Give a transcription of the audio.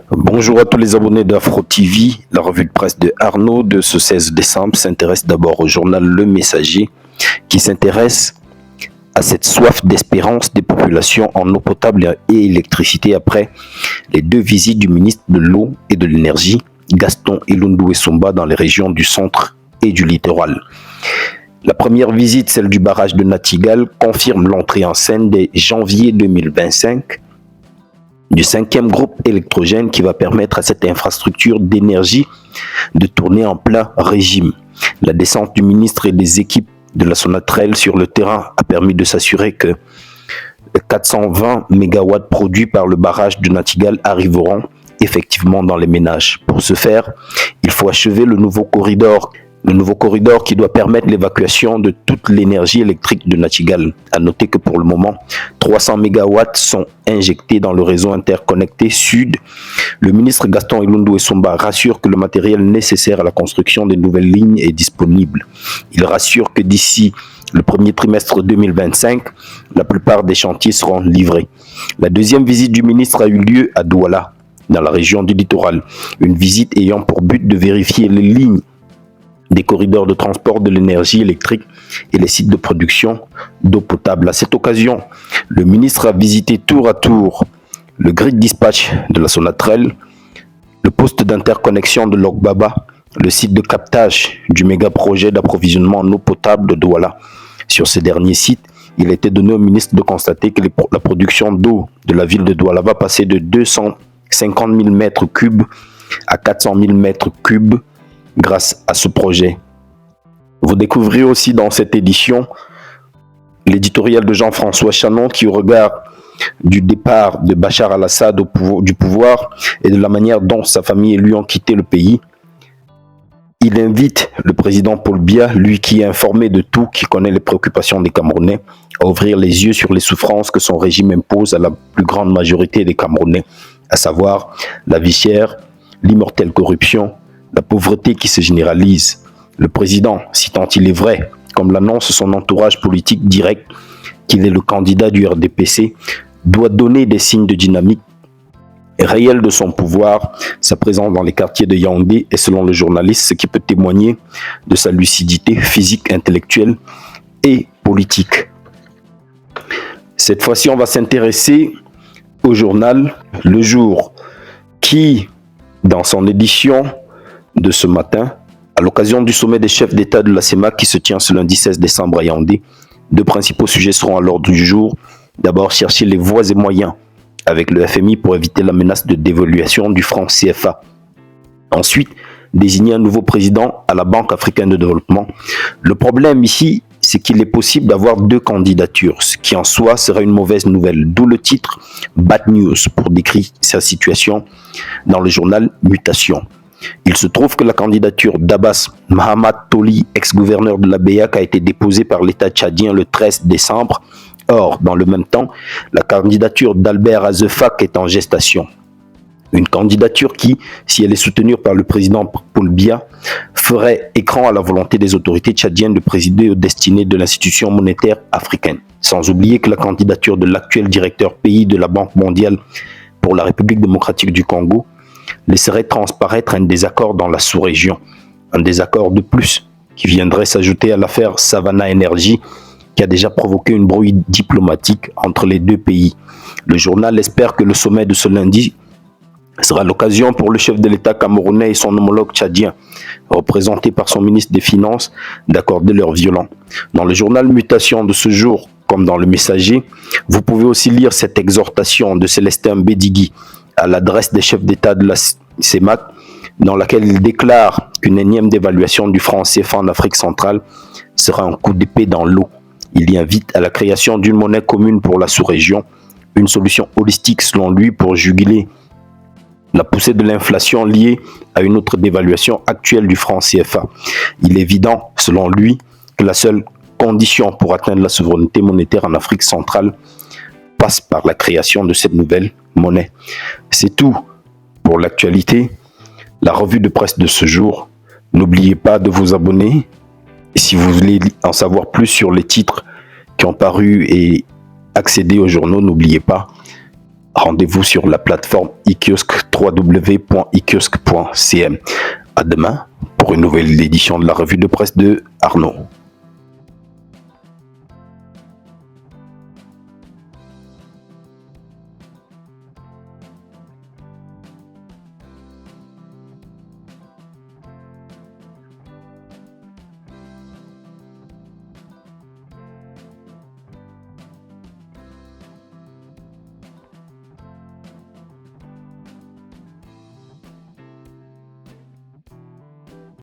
Bonjour à tous les abonnés d'Afro TV. La revue de presse de Arnaud de ce 16 décembre s'intéresse d'abord au journal Le Messager qui s'intéresse à cette soif d'espérance des populations en eau potable et électricité après les deux visites du ministre de l'eau et de l'énergie, Gaston Ilundu Essomba, dans les régions du centre et du littoral. La première visite, celle du barrage de Natigal, confirme l'entrée en scène dès janvier 2025 du cinquième groupe électrogène qui va permettre à cette infrastructure d'énergie de tourner en plein régime. La descente du ministre et des équipes de la Sonatrel sur le terrain a permis de s'assurer que 420 MW produits par le barrage de Natigal arriveront effectivement dans les ménages. Pour ce faire, il faut achever le nouveau corridor qui doit permettre l'évacuation de toute l'énergie électrique de Natigal. À noter que pour le moment, 300 MW sont injectés dans le réseau interconnecté sud. Le ministre Gaston Ilundu Essomba rassure que le matériel nécessaire à la construction des nouvelles lignes est disponible. Il rassure que d'ici le premier trimestre 2025, la plupart des chantiers seront livrés. La deuxième visite du ministre a eu lieu à Douala, dans la région du littoral. Une visite ayant pour but de vérifier les lignes des corridors de transport de l'énergie électrique et les sites de production d'eau potable. À cette occasion, le ministre a visité tour à tour le grid dispatch de la Sonatrel, le poste d'interconnexion de Logbaba, le site de captage du méga projet d'approvisionnement en eau potable de Douala. Sur ces derniers sites, il a été donné au ministre de constater que la production d'eau de la ville de Douala va passer de 250 000 mètres cubes à 400 000 mètres cubes grâce à ce projet. Vous découvrirez aussi dans cette édition l'éditorial de Jean-François Chanon qui, au regard du départ de Bachar al-Assad du pouvoir et de la manière dont sa famille et lui ont quitté le pays, il invite le président Paul Biya, lui qui est informé de tout, qui connaît les préoccupations des Camerounais, à ouvrir les yeux sur les souffrances que son régime impose à la plus grande majorité des Camerounais, à savoir la vie chère, l'immortelle corruption, la pauvreté qui se généralise. Le président, si tant il est vrai, comme l'annonce son entourage politique direct, qu'il est le candidat du RDPC, doit donner des signes de dynamique réelle de son pouvoir. Sa présence dans les quartiers de Yaoundé est, selon le journaliste, ce qui peut témoigner de sa lucidité physique, intellectuelle et politique. Cette fois-ci, on va s'intéresser au journal Le Jour, qui, dans son édition de ce matin, à l'occasion du sommet des chefs d'État de la CEMAC qui se tient ce lundi 16 décembre à Yaoundé, deux principaux sujets seront à l'ordre du jour. D'abord, chercher les voies et moyens avec le FMI pour éviter la menace de dévaluation du franc CFA. Ensuite, désigner un nouveau président à la Banque africaine de développement. Le problème ici, c'est qu'il est possible d'avoir deux candidatures, ce qui en soi serait une mauvaise nouvelle. D'où le titre Bad News pour décrire sa situation dans le journal Mutation. Il se trouve que la candidature d'Abbas Mahamat Toli, ex-gouverneur de la BEAC, a été déposée par l'État tchadien le 13 décembre. Or, dans le même temps, la candidature d'Albert Azefak est en gestation. Une candidature qui, si elle est soutenue par le président Paul Biya, ferait écran à la volonté des autorités tchadiennes de présider aux destinées de l'institution monétaire africaine. Sans oublier que la candidature de l'actuel directeur pays de la Banque mondiale pour la République démocratique du Congo laisserait transparaître un désaccord dans la sous-région. Un désaccord de plus qui viendrait s'ajouter à l'affaire Savannah Energy qui a déjà provoqué une brouille diplomatique entre les deux pays. Le journal espère que le sommet de ce lundi sera l'occasion pour le chef de l'État camerounais et son homologue tchadien, représenté par son ministre des Finances, d'accorder leur violon. Dans le journal Mutation de ce jour, comme dans le Messager, vous pouvez aussi lire cette exhortation de Célestin Bédigui à l'adresse des chefs d'État de la CEMAC, dans laquelle il déclare qu'une énième dévaluation du franc CFA en Afrique centrale sera un coup d'épée dans l'eau. Il y invite à la création d'une monnaie commune pour la sous-région, une solution holistique selon lui pour juguler la poussée de l'inflation liée à une autre dévaluation actuelle du franc CFA. Il est évident, selon lui, que la seule condition pour atteindre la souveraineté monétaire en Afrique centrale passe par la création de cette nouvelle monnaie. C'est tout pour l'actualité, la revue de presse de ce jour. N'oubliez pas de vous abonner. Et si vous voulez en savoir plus sur les titres qui ont paru et accéder aux journaux, n'oubliez pas rendez-vous sur la plateforme iKiosque www.ikiosque.cm. À demain pour une nouvelle édition de la revue de presse de Arnaud.